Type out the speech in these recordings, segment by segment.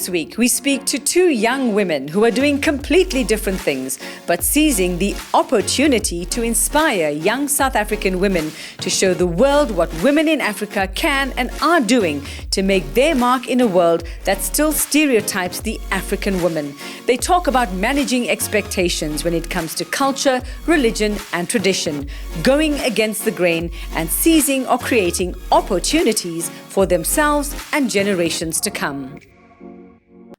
This week, we speak to two young women who are doing completely different things, but seizing the opportunity to inspire young South African women to show the world what women in Africa can and are doing to make their mark in a world that still stereotypes the African woman. They talk about managing expectations when it comes to culture, religion, and tradition, going against the grain, and seizing or creating opportunities for themselves and generations to come.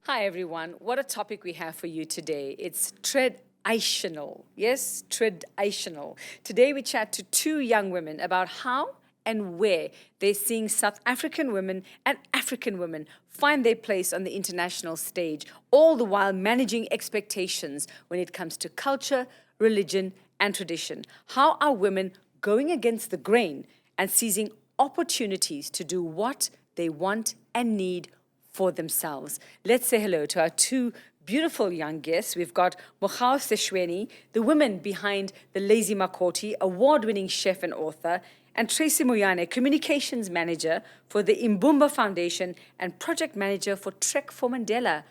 Hi everyone, what a topic we have for you today. It's traditional. Yes, traditional. Today we chat to two young women about how and where they're seeing South African women and African women find their place on the international stage, all the while managing expectations when it comes to culture, religion, and tradition. How are women going against the grain and seizing opportunities to do what they want and need for themselves? Let's say hello to our two beautiful young guests. We've got Mokgao Seshweni, the woman behind the Lazy Makoti, award-winning chef and author, and Tracy Moyane, communications manager for the Imbumba Foundation and project manager for Trek for Mandela.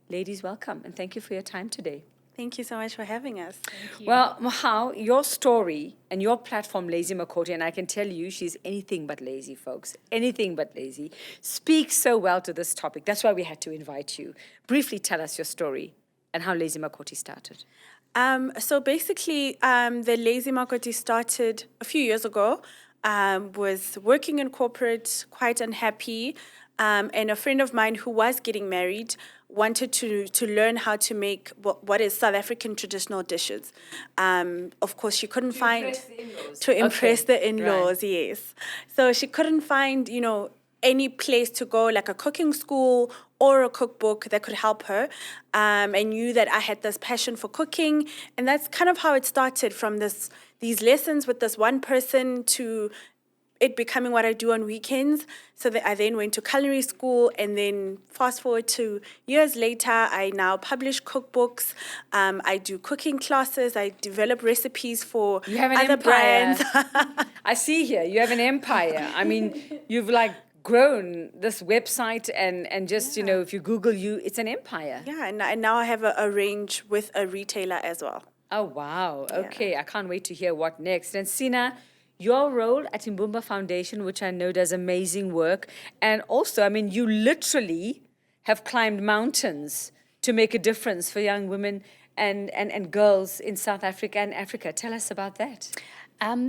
Ladies, welcome, and thank you for your time today. Thank you so much for having us. Thank you. Well, Mokgao, your story and your platform, Lazy Makoti, and I can tell you she's anything but lazy, folks, anything but lazy, speaks so well to this topic. That's why we had to invite you. Briefly tell us your story and how Lazy Makoti started. So basically, the Lazy Makoti started a few years ago. Was working in corporate, quite unhappy, and a friend of mine who was getting married wanted to learn how to make what is South African traditional dishes. Of course, she couldn't find to impress the in-laws. Right. Yes, so she couldn't find any place to go, like a cooking school or a cookbook that could help her. I knew that I had this passion for cooking, and that's kind of how it started, from these lessons with this one person to it becoming what I do on weekends. So that I then went to culinary school, and then fast forward to years later, I now publish cookbooks. I do cooking classes. I develop recipes for other brands. I see here, you have an empire. I mean, you've grown this website and just, if you Google you, it's an empire. Yeah, and now I have a range with a retailer as well. Oh, wow. Okay, yeah. I can't wait to hear what next. And Sina, your role at Imbumba Foundation, which I know does amazing work. And also, you literally have climbed mountains to make a difference for young women and girls in South Africa and Africa. Tell us about that.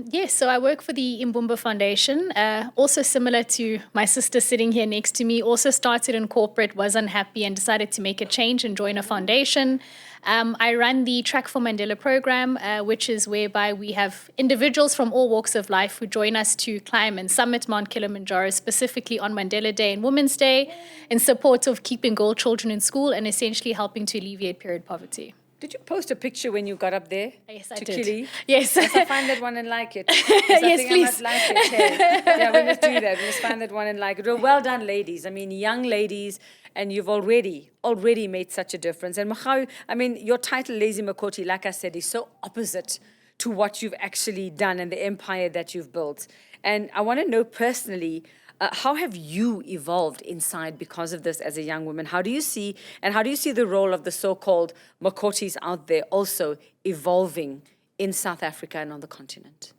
Yes, so I work for the Imbumba Foundation, also similar to my sister sitting here next to me, also started in corporate, was unhappy and decided to make a change and join a foundation. I run the Trek for Mandela program, which is whereby we have individuals from all walks of life who join us to climb and summit Mount Kilimanjaro, specifically on Mandela Day and Women's Day, in support of keeping girl children in school and essentially helping to alleviate period poverty. Did you post a picture when you got up there? Yes, I to did. Kili? Yes. Must I find that one and like it? Yes, please. I must like it. Hey. Yeah, we must do that. We must find that one and like it. Well done, ladies. Young ladies, and you've already made such a difference. And Mokgao, your title, Lazy Makoti, like I said, is so opposite to what you've actually done and the empire that you've built. And I want to know personally, how have you evolved inside because of this as a young woman? How do you see the role of the so-called Makotis out there also evolving in South Africa and on the continent?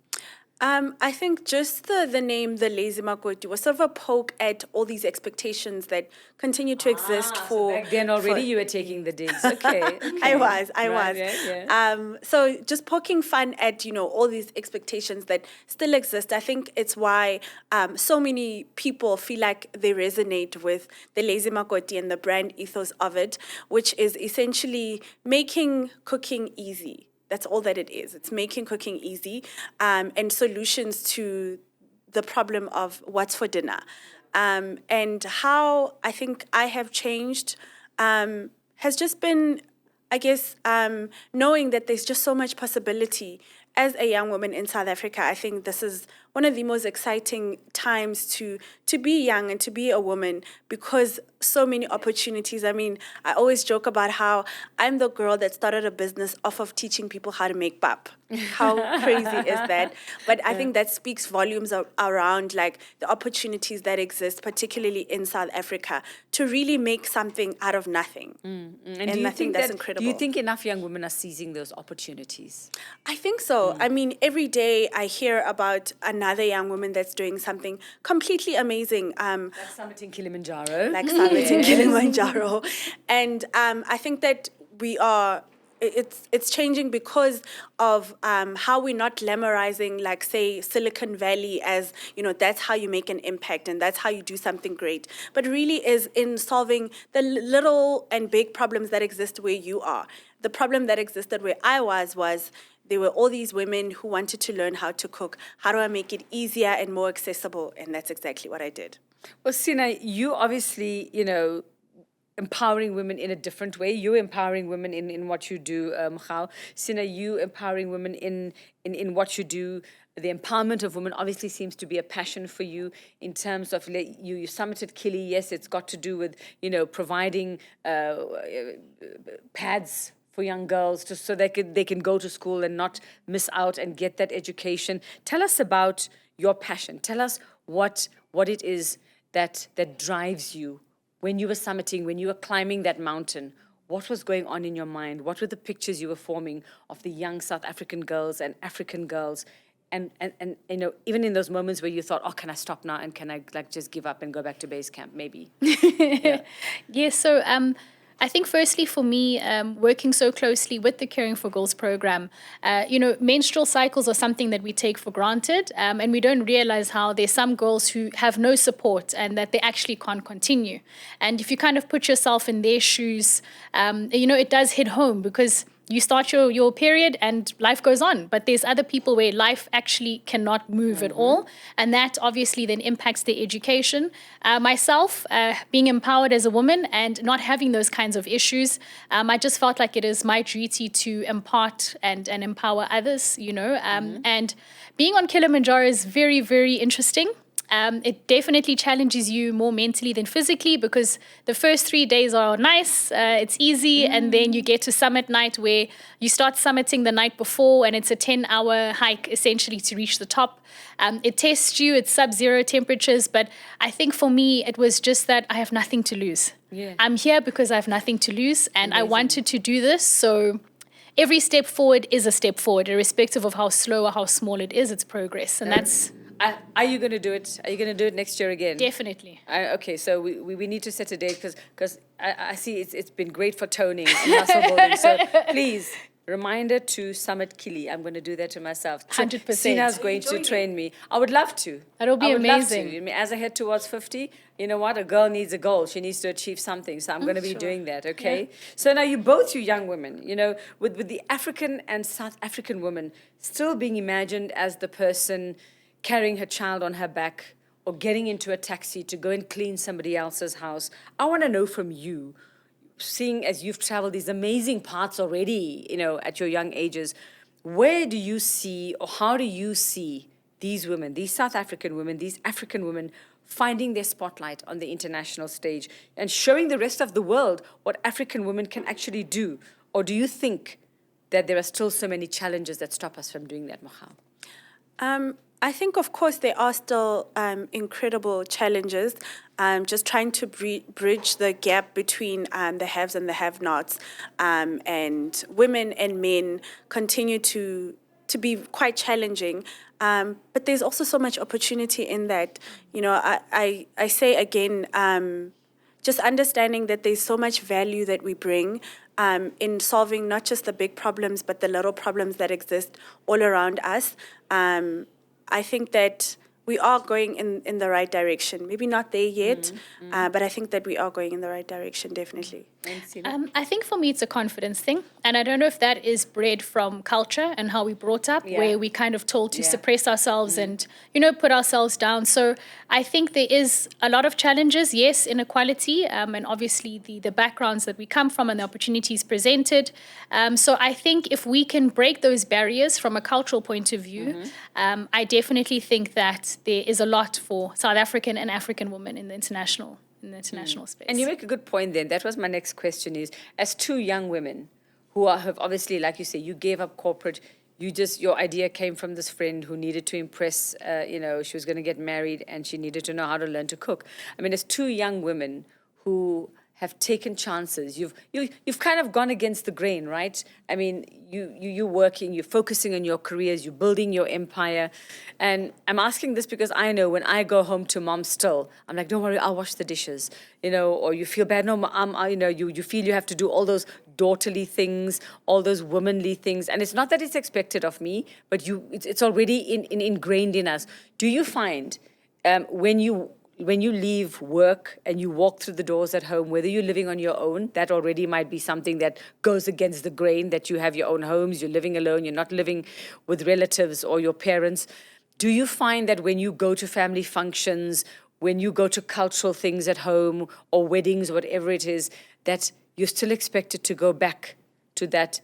I think just the name, the Lazy Makoti, was sort of a poke at all these expectations that continue to exist for... So back then already you were taking the digs. Okay. I was. Yeah. So just poking fun at, all these expectations that still exist. I think it's why so many people feel like they resonate with the Lazy Makoti and the brand ethos of it, which is essentially making cooking easy. That's all that it is. It's making cooking easy, and solutions to the problem of what's for dinner. And how I think I have changed has just been, I guess, knowing that there's just so much possibility. As a young woman in South Africa, I think this is one of the most exciting times to be young and to be a woman, because so many opportunities. I mean, I always joke about how I'm the girl that started a business off of teaching people how to make pap. How crazy is that? But I think that speaks volumes around like the opportunities that exist, particularly in South Africa, to really make something out of nothing. And And do you I think that's that, incredible. do you think enough young women are seizing those opportunities? I think so. I mean, every day I hear about another young woman that's doing something completely amazing. Like summiting Kilimanjaro. Like Summit in Kilimanjaro. And I think that it's changing because of how we're not glamorizing, like, say, Silicon Valley as, that's how you make an impact and that's how you do something great. But really is in solving the little and big problems that exist where you are. The problem that existed where I was there were all these women who wanted to learn how to cook. How do I make it easier and more accessible? And that's exactly what I did. Well, Sina, you obviously, empowering women in a different way. You're empowering women in what you do, Mchau. Sina, you empowering women in what you do. The empowerment of women obviously seems to be a passion for you in terms of, you summited Kili. Yes, it's got to do with, providing pads for young girls just so they can go to school and not miss out and get that education. Tell us about your passion. Tell us what it is that drives you. When you were summiting, when you were climbing that mountain, what was going on in your mind? What were the pictures you were forming of the young South African girls and African girls? And even in those moments where you thought, oh, can I stop now? And can I just give up and go back to base camp, maybe? Yes, so I think firstly for me, working so closely with the Caring for Girls program, menstrual cycles are something that we take for granted, and we don't realize how there's some girls who have no support and that they actually can't continue. And if you kind of put yourself in their shoes, it does hit home, because you start your period and life goes on. But there's other people where life actually cannot move at all. And that obviously then impacts their education. Myself, being empowered as a woman and not having those kinds of issues, I just felt like it is my duty to impart and empower others, And being on Kilimanjaro is very, very interesting. It definitely challenges you more mentally than physically, because the first 3 days are nice, it's easy, and then you get to summit night where you start summiting the night before, and it's a 10-hour hike essentially to reach the top. It tests you, it's sub-zero temperatures, but I think for me it was just that I have nothing to lose. Yeah. I'm here because I have nothing to lose, and I wanted to do this, so every step forward is a step forward, irrespective of how slow or how small it is, it's progress, and that's... Are you going to do it? Are you going to do it next year again? Definitely. Okay, so we need to set a date, because I see it's been great for toning and muscle building. So please, reminder to Summit Kili. I'm going to do that to myself. 100%. Sina's going to train me. I would love to. That'll be amazing. I mean, as I head towards 50, you know what? A girl needs a goal. She needs to achieve something. So I'm going to be doing that, okay? Yeah. So now you young women, with the African and South African woman still being imagined as the person carrying her child on her back or getting into a taxi to go and clean somebody else's house. I want to know from you, seeing as you've traveled these amazing parts already, at your young ages, where do you see, or how do you see these women, these South African women, these African women finding their spotlight on the international stage and showing the rest of the world what African women can actually do? Or do you think that there are still so many challenges that stop us from doing that, Mchau? I think, of course, there are still incredible challenges, just trying to bridge the gap between the haves and the have-nots, and women and men continue to be quite challenging. But there's also so much opportunity in that. I say again, just understanding that there's so much value that we bring in solving not just the big problems, but the little problems that exist all around us. I think that we are going in the right direction. Maybe not there yet, but I think that we are going in the right direction, definitely. And Sina? I think for me, it's a confidence thing. And I don't know if that is bred from culture and how we brought up, where we kind of told to suppress ourselves and, put ourselves down. So I think there is a lot of challenges, yes, inequality, and obviously the backgrounds that we come from and the opportunities presented. So I think if we can break those barriers from a cultural point of view, I definitely think that there is a lot for South African and African women in the international space. And you make a good point then. That was my next question is, as two young women who have obviously, like you say, you gave up corporate, your idea came from this friend who needed to impress, she was going to get married and she needed to know how to learn to cook. I mean, as two young women who have taken chances, you've kind of gone against the grain, right? I mean, you're working, you're focusing on your careers, you're building your empire. And I'm asking this because I know when I go home to mom still, I'm like, don't worry, I'll wash the dishes, or you feel bad. No, mom, you feel you have to do all those daughterly things, all those womanly things. And it's not that it's expected of me, but it's already ingrained in us. Do you find when you leave work and you walk through the doors at home, whether you're living on your own, that already might be something that goes against the grain, that you have your own homes, you're living alone, you're not living with relatives or your parents. Do you find that when you go to family functions, when you go to cultural things at home or weddings, whatever it is, that you're still expected to go back to that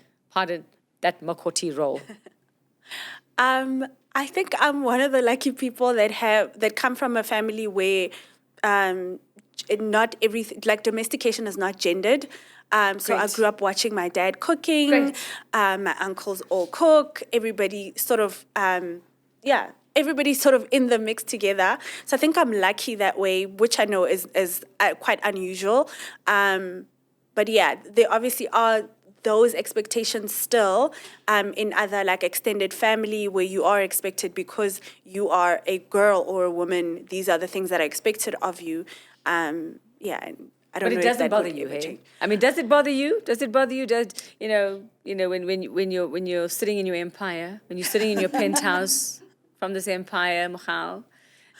makoti role? I think I'm one of the lucky people that come from a family where not everything, like domestication is not gendered. So I grew up watching my dad cooking. My uncles all cook. Everybody sort of, everybody's sort of in the mix together. So I think I'm lucky that way, which I know is quite unusual. But yeah, there obviously are those expectations still in other like extended family where you are expected because you are a girl or a woman. These are the things that are expected of you. I don't know. But it doesn't bother you, hey? I mean, does it bother you? Does it bother you? When you're sitting in your empire, when you're sitting in your penthouse from this empire, Michal,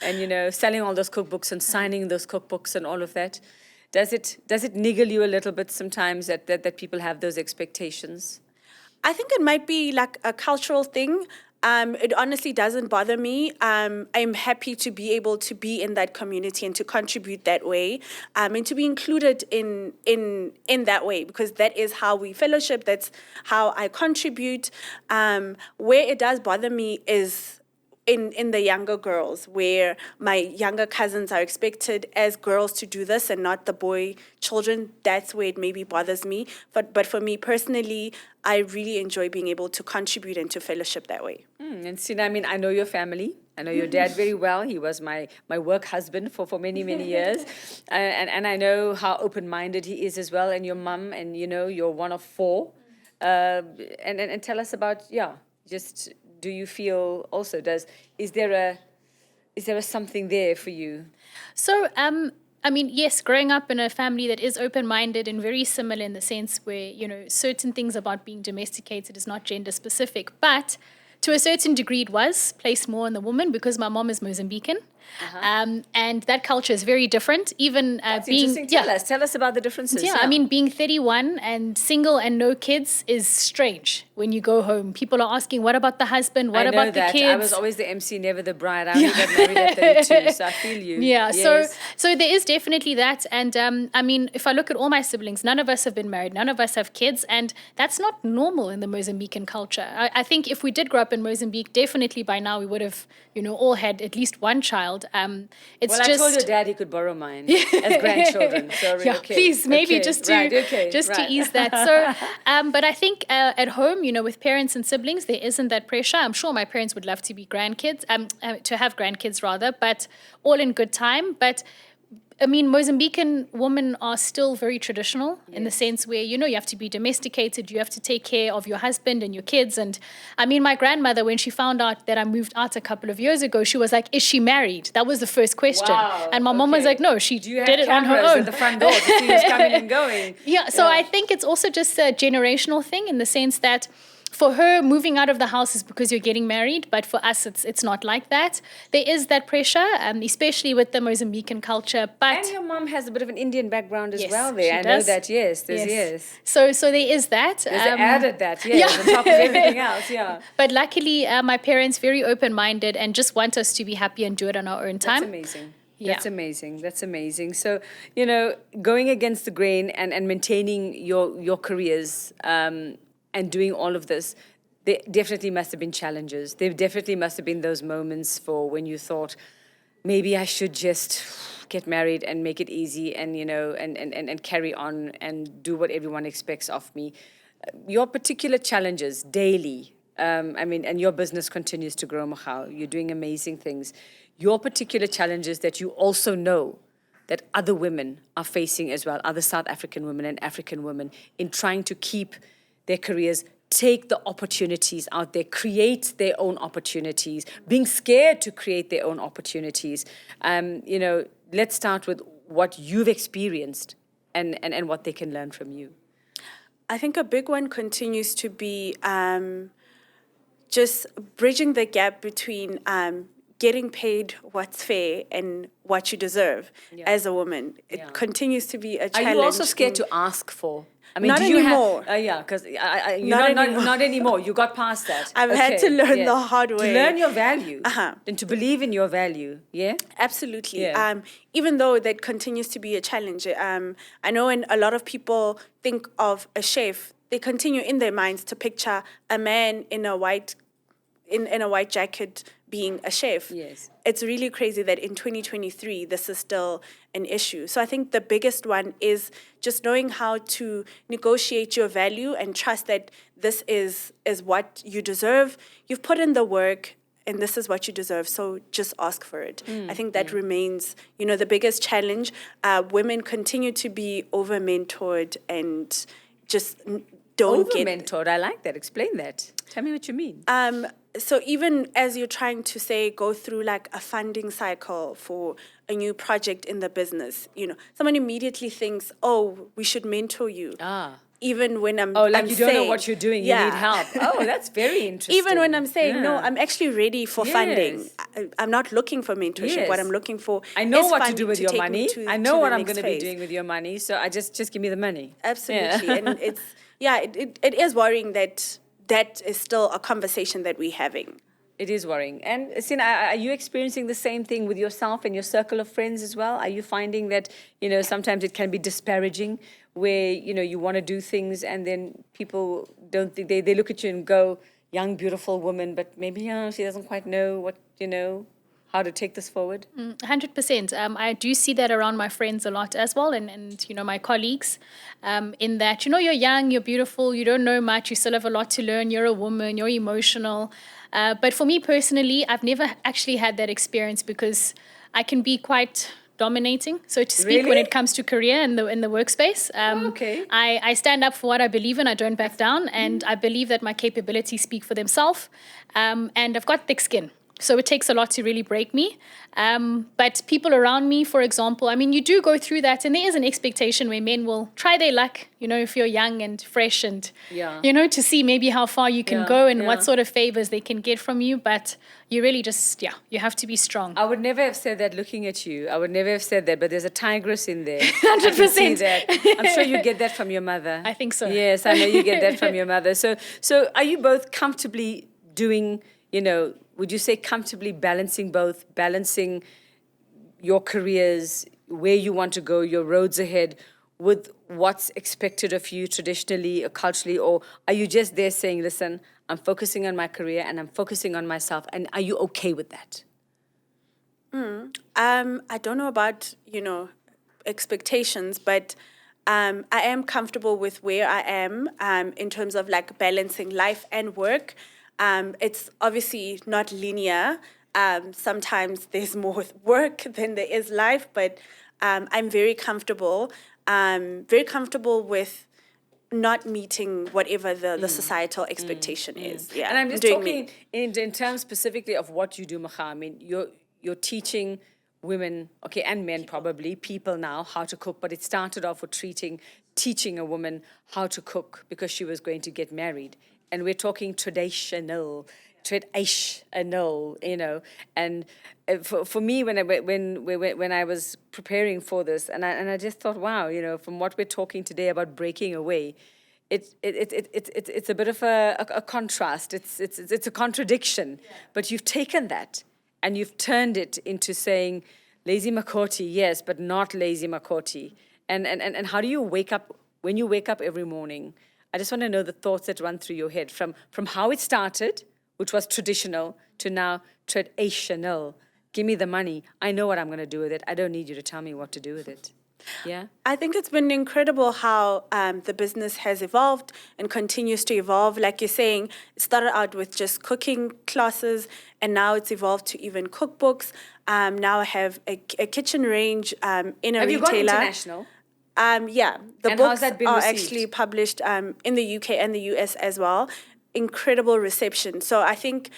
and selling all those cookbooks and signing those cookbooks and all of that. Does it niggle you a little bit sometimes that people have those expectations? I think it might be like a cultural thing. It honestly doesn't bother me. I'm happy to be able to be in that community and to contribute that way, and to be included in that way, because that is how we fellowship. That's how I contribute. Where it does bother me is in the younger girls, where my younger cousins are expected as girls to do this and not the boy children. That's where it maybe bothers me. But for me personally, I really enjoy being able to contribute and to fellowship that way. And Sina, I mean, I know your family. I know your dad very well. He was my work husband for many, many years. And I know how open-minded he is as well. And your mum, and you're one of four. And tell us about, just... Do you feel also, is there a something there for you? So, I mean, yes, growing up in a family that is open-minded and very similar in the sense where, certain things about being domesticated is not gender specific, but to a certain degree it was placed more on the woman because my mom is Mozambican. And that culture is very different. Even being interesting. Tell us about the differences. I mean, being 31 and single and no kids is strange. When you go home, people are asking, "What about the husband? What about the kids?" I was always the MC, never the bride. I only got married at 32, so I feel you. Yeah. Yes. So there is definitely that. And I mean, if I look at all my siblings, none of us have been married, none of us have kids, and that's not normal in the Mozambican culture. I think if we did grow up in Mozambique, definitely by now we would have, all had at least one child. I told your dad he could borrow mine as grandchildren. Sorry, okay. Please, maybe just to ease that. So, but I think at home, with parents and siblings, there isn't that pressure. I'm sure my parents would love to be grandkids, to have grandkids rather, but all in good time. But I mean, Mozambican women are still very traditional in the sense where, you have to be domesticated, you have to take care of your husband and your kids. And I mean, my grandmother, when she found out that I moved out a couple of years ago, she was like, "Is she married?" That was the first question. Wow, and my mom was like, "No, she did it on her own." At the front door to see who's coming and going. So I think it's also just a generational thing in the sense that for her, moving out of the house is because you're getting married, but for us, it's not like that. There is that pressure, especially with the Mozambican culture. But And your mom has a bit of an Indian background as Yes, well she there. I know does. that, yes. Yes. So there is that. There's added that, yes, on top of everything else, yeah. But luckily, my parents very open-minded and just want us to be happy and do it on our own time. That's amazing. Yeah. That's amazing. That's amazing. So, going against the grain and maintaining your careers and doing all of this, there definitely must have been challenges. There definitely must have been those moments for when you thought, maybe I should just get married and make it easy and, and carry on and do what everyone expects of me. Your particular challenges daily, and your business continues to grow, Michal. You're doing amazing things. Your particular challenges that you also know that other women are facing as well, other South African women and African women, in trying to keep their careers, take the opportunities out there, create their own opportunities, being scared to create their own opportunities. Let's start with what you've experienced and what they can learn from you. I think a big one continues to be just bridging the gap between getting paid what's fair and what you deserve as a woman. It continues to be a challenge. Are you also scared to ask for? I mean, Not do you anymore. Because Not anymore. You got past that. I've had to learn the hard way. To learn your value and to believe in your value. Yeah. Absolutely. Yeah. Even though that continues to be a challenge, I know when a lot of people think of a chef, they continue in their minds to picture a man in a white jacket being a chef. Yes. It's really crazy that in 2023, this is still an issue. So I think the biggest one is just knowing how to negotiate your value and trust that this is what you deserve. You've put in the work and this is what you deserve. So just ask for it. I think that remains, the biggest challenge. Women continue to be over-mentored and just don't get... Over-mentored, I like that. Explain that. Tell me what you mean. So even as you're trying to go through like a funding cycle for a new project in the business, someone immediately thinks, oh, we should mentor you. Even when I'm you saying, don't know what you're doing, you need help. Oh, that's very interesting. Even when I'm saying, no, I'm actually ready for funding. I'm not looking for mentorship. What I'm looking for I know is what to funding do with your take me money. to- I to know the what I'm next going to be phase. doing with your money. So I just give me the money. Absolutely. Yeah. And it's, it is worrying that is still a conversation that we're having. It is worrying. And Sina, are you experiencing the same thing with yourself and your circle of friends as well? Are you finding that, sometimes it can be disparaging where, you want to do things and then people don't think, they look at you and go, young, beautiful woman, but maybe she doesn't quite know what, how to take this forward? 100%. I do see that around my friends a lot as well, and my colleagues, in that, you're young, you're beautiful, you don't know much, you still have a lot to learn, you're a woman, you're emotional. But for me personally, I've never actually had that experience because I can be quite dominating, so to speak, when it comes to career in the workspace. Okay. I stand up for what I believe in, I don't back down, and I believe that my capabilities speak for themselves, and I've got thick skin. So it takes a lot to really break me. But people around me, for example, you do go through that, and there is an expectation where men will try their luck, if you're young and fresh and, to see maybe how far you can go and what sort of favors they can get from you. But you really just, you have to be strong. I would never have said that looking at you. I would never have said that, but there's a tigress in there. 100%. I can see that. I'm sure you get that from your mother. I think so. Yes, I know you get that from your mother. So are you both comfortably doing, would you say comfortably balancing your careers, where you want to go, your roads ahead, with what's expected of you traditionally or culturally? Or are you just there saying, listen, I'm focusing on my career and I'm focusing on myself, and are you okay with that? I don't know about, expectations, but I am comfortable with where I am in terms of like balancing life and work. It's obviously not linear. Sometimes there's more work than there is life, but I'm very comfortable with not meeting whatever the societal expectation is. Yeah, And I'm just doing talking me. in terms specifically of what you do, Macha. You're teaching women, and men probably, people now, how to cook, but it started off with teaching a woman how to cook because she was going to get married. and we're talking traditional, and for me, when I was preparing for this, and I just thought, wow, from what we're talking today about breaking away, it's a bit of a contrast. It's a contradiction, but you've taken that and you've turned it into saying lazy makoti, yes, but not lazy makoti. And how do you wake up when you wake up every morning? I just want to know the thoughts that run through your head from how it started, which was traditional, to now traditional. Give me the money. I know what I'm going to do with it. I don't need you to tell me what to do with it. Yeah. I think it's been incredible how the business has evolved and continues to evolve. Like you're saying, it started out with just cooking classes, and now it's evolved to even cookbooks. Now I have a kitchen range in a retailer. Have you gone international? Yeah, the And how's books that been are received? actually published in the UK and the US as well. Incredible reception. So I think,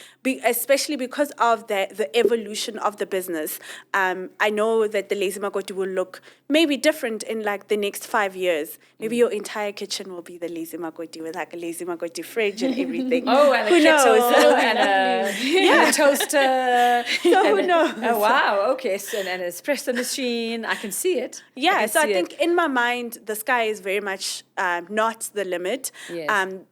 especially because of the evolution of the business, I know that the Lazy Makoti will look maybe different in like the next 5 years. Maybe your entire kitchen will be the Lazy Makoti with like a Lazy Makoti fridge and everything. Oh, and who a knows? kettle and a toaster. So who knows? Oh, wow. Okay. So, and an espresso machine. I can see it. Yeah, so I see think in my mind, the sky is very much not the limit. Yes.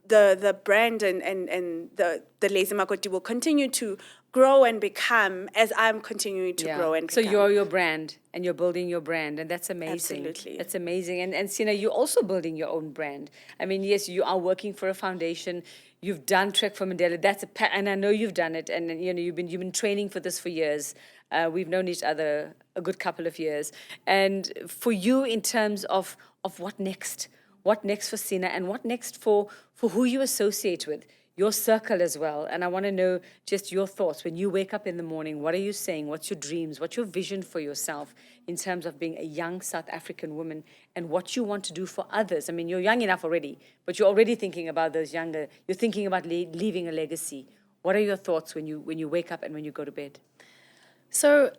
The brand and the Lazy Makoti will continue to grow and become as I'm continuing to grow and so become. you're your brand and you're building your brand, and that's amazing. Absolutely. That's amazing. And Sina, you're also building your own brand. I mean, yes, you are working for a foundation. You've done Trek for Mandela. And I know you've done it. And you've been training for this for years. We've known each other a good couple of years. And for you, in terms of what next? What next for Sina, and what next for who you associate with? Your circle as well. And I want to know just your thoughts. When you wake up in the morning, what are you saying? What's your dreams? What's your vision for yourself in terms of being a young South African woman, and what you want to do for others? I mean, you're young enough already, but you're already thinking about those younger. You're thinking about leaving a legacy. What are your thoughts when you wake up and when you go to bed? So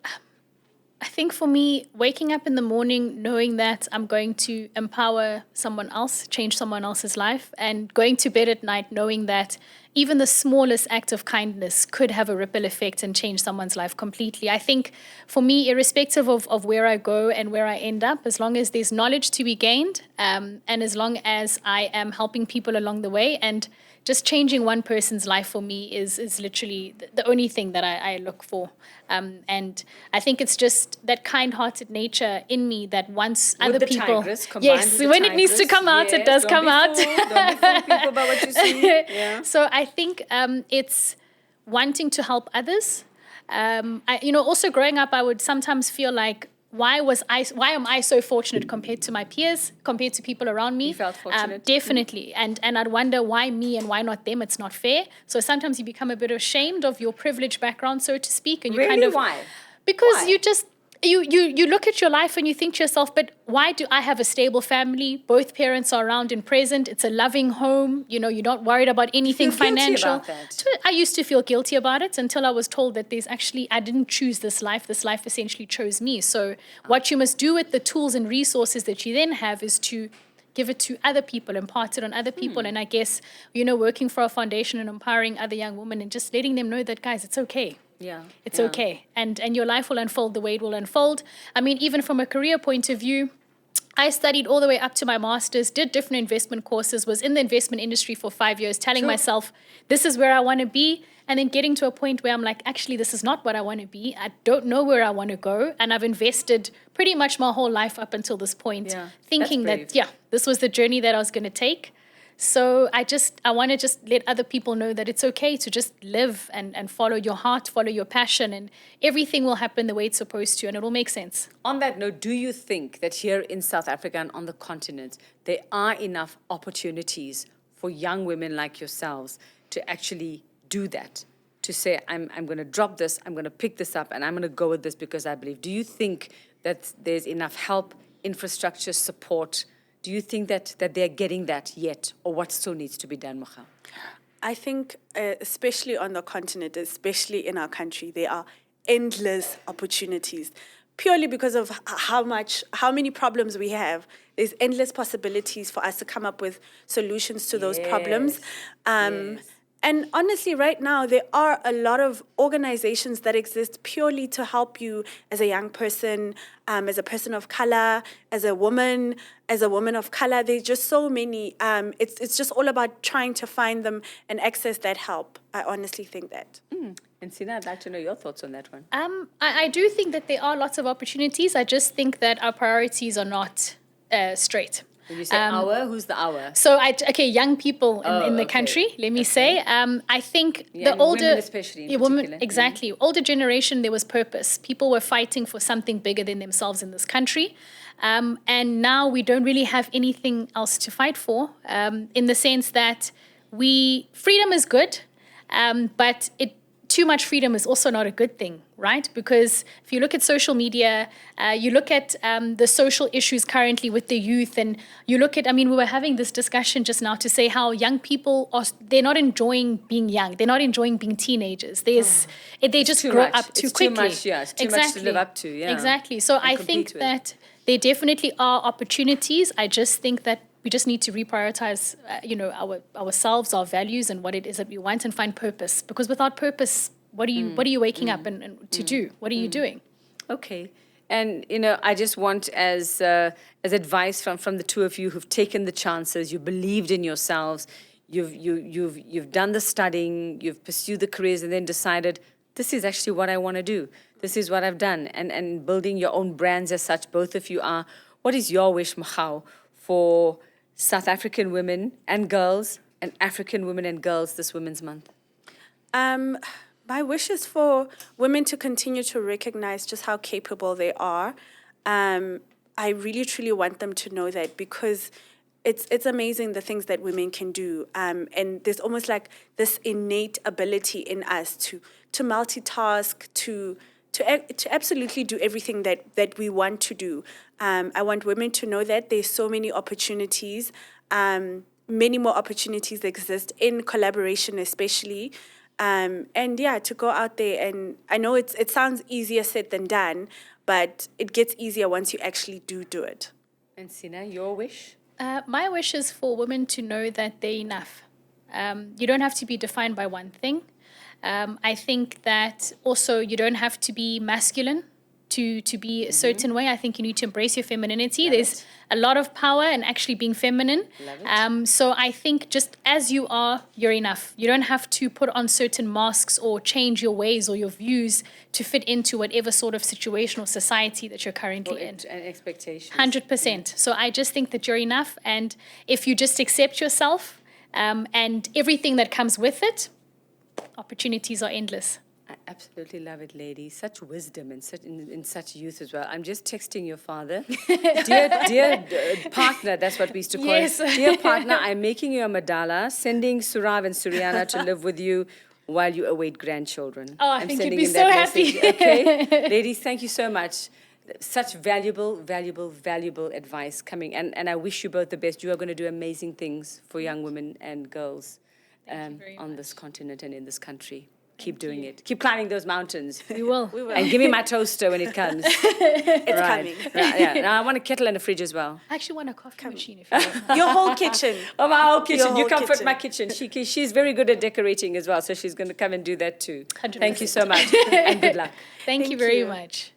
I think for me, waking up in the morning knowing that I'm going to empower someone else, change someone else's life, and going to bed at night knowing that even the smallest act of kindness could have a ripple effect and change someone's life completely. I think for me, irrespective of where I go and where I end up, as long as there's knowledge to be gained, and as long as I am helping people along the way, and just changing one person's life for me is literally the only thing that I look for. And I think it's just that kind-hearted nature in me that wants With other the people. tigress, combined Yes, with the when it needs to tigress, come out, it does don't come be out. fooled, don't be fooled, people, about what you see. Yeah. So I think it's wanting to help others. Also growing up, I would sometimes feel like, why am I so fortunate compared to my peers, compared to people around me? You felt fortunate? Definitely. And I'd wonder why me and why not them? It's not fair. So sometimes you become a bit ashamed of your privileged background, so to speak. And you Really? kind of, Why? Because Why? you just you look at your life and you think to yourself, but why do I have a stable family? Both parents are around and present. It's a loving home. You're not worried about anything feel guilty financial. about that? I used to feel guilty about it until I was told that I didn't choose this life. This life essentially chose me. So what you must do with the tools and resources that you then have is to give it to other people, impart it on other people. And I guess, working for a foundation and empowering other young women and just letting them know that, guys, it's okay. Yeah. It's okay. And your life will unfold the way it will unfold. I mean, even from a career point of view, I studied all the way up to my master's, did different investment courses, was in the investment industry for 5 years, telling myself, this is where I want to be. And then getting to a point where I'm like, actually, this is not what I want to be. I don't know where I want to go. And I've invested pretty much my whole life up until this point, thinking that, this was the journey that I was going to take. So I want to just let other people know that it's okay to just live and follow your heart, follow your passion, and everything will happen the way it's supposed to, and it will make sense. On that note, do you think that here in South Africa and on the continent, there are enough opportunities for young women like yourselves to actually do that? To say, I'm going to drop this, I'm going to pick this up, and I'm going to go with this because I believe. Do you think that there's enough help, infrastructure, support? Do you think that they're getting that yet, or what still needs to be done, Mocha? I think, especially on the continent, especially in our country, there are endless opportunities. purely because of how many problems we have. There's endless possibilities for us to come up with solutions to those problems. Yes. And honestly, right now, there are a lot of organizations that exist purely to help you as a young person, as a person of color, as a woman of color. There's just so many. It's just all about trying to find them and access that help. I honestly think that. And Sina, I'd like to know your thoughts on that one. I do think that there are lots of opportunities. I just think that our priorities are not straight. When you say our, who's the our? So, young people in the okay. country, let me say. I think Yeah, the and older... women especially in women, particular. exactly. Older generation, there was purpose. People were fighting for something bigger than themselves in this country. And now we don't really have anything else to fight for, in the sense that freedom is good, but too much freedom is also not a good thing, right? Because if you look at social media, you look at the social issues currently with the youth, and you look at, we were having this discussion just now to say how young people they're not enjoying being young. They're not enjoying being teenagers. They just grow up too quickly. Too much, yeah. It's too much to live up to, yeah. Exactly. So I think that there definitely are opportunities. I just think that we just need to reprioritize, ourselves, our values, and what it is that we want, and find purpose. Because without purpose, what are you waking up and to do? What are you doing? Okay. And, I just want as advice from the two of you who've taken the chances, you believed in yourselves, you've done the studying, you've pursued the careers, and then decided, this is actually what I want to do. This is what I've done. And building your own brands as such, both of you are. What is your wish, Machau, for South African women and girls, and African women and girls this Women's Month? My wish is for women to continue to recognize just how capable they are. I really, truly want them to know that, because it's amazing the things that women can do. And there's almost like this innate ability in us to multitask, to absolutely do everything that we want to do. I want women to know that there's so many opportunities. Many more opportunities exist in collaboration, especially. To go out there, and I know it sounds easier said than done, but it gets easier once you actually do it. And Sina, your wish? My wish is for women to know that they're enough. You don't have to be defined by one thing. I think that also you don't have to be masculine to be a certain way. I think you need to embrace your femininity. There's a lot of power in actually being feminine. So I think just as you are, you're enough. You don't have to put on certain masks or change your ways or your views to fit into whatever sort of situation or society that you're currently in. And expectations. 100%. So I just think that you're enough. And if you just accept yourself and everything that comes with it, opportunities are endless. I absolutely love it, ladies. Such wisdom and in such youth as well. I'm just texting your father. Dear partner, that's what we used to call Yes. it. Dear partner, I'm making you a madala, sending Surav and Suryana to live with you while you await grandchildren. Oh, I I'm think you'd sending be in so that happy. message, okay? Ladies, thank you so much. Such valuable advice coming. And I wish you both the best. You are going to do amazing things for young women and girls on this continent and in this country. Keep doing it. Keep climbing those mountains. We will. And give me my toaster when it comes. It's coming. Right, yeah. Now I want a kettle and a fridge as well. I actually want a coffee machine if you want. Your whole kitchen. Oh, my whole kitchen. Your You whole come fit kitchen. my kitchen. She's very good at decorating as well, so she's going to come and do that too. 100%. Thank you so much, and good luck. Thank you very much.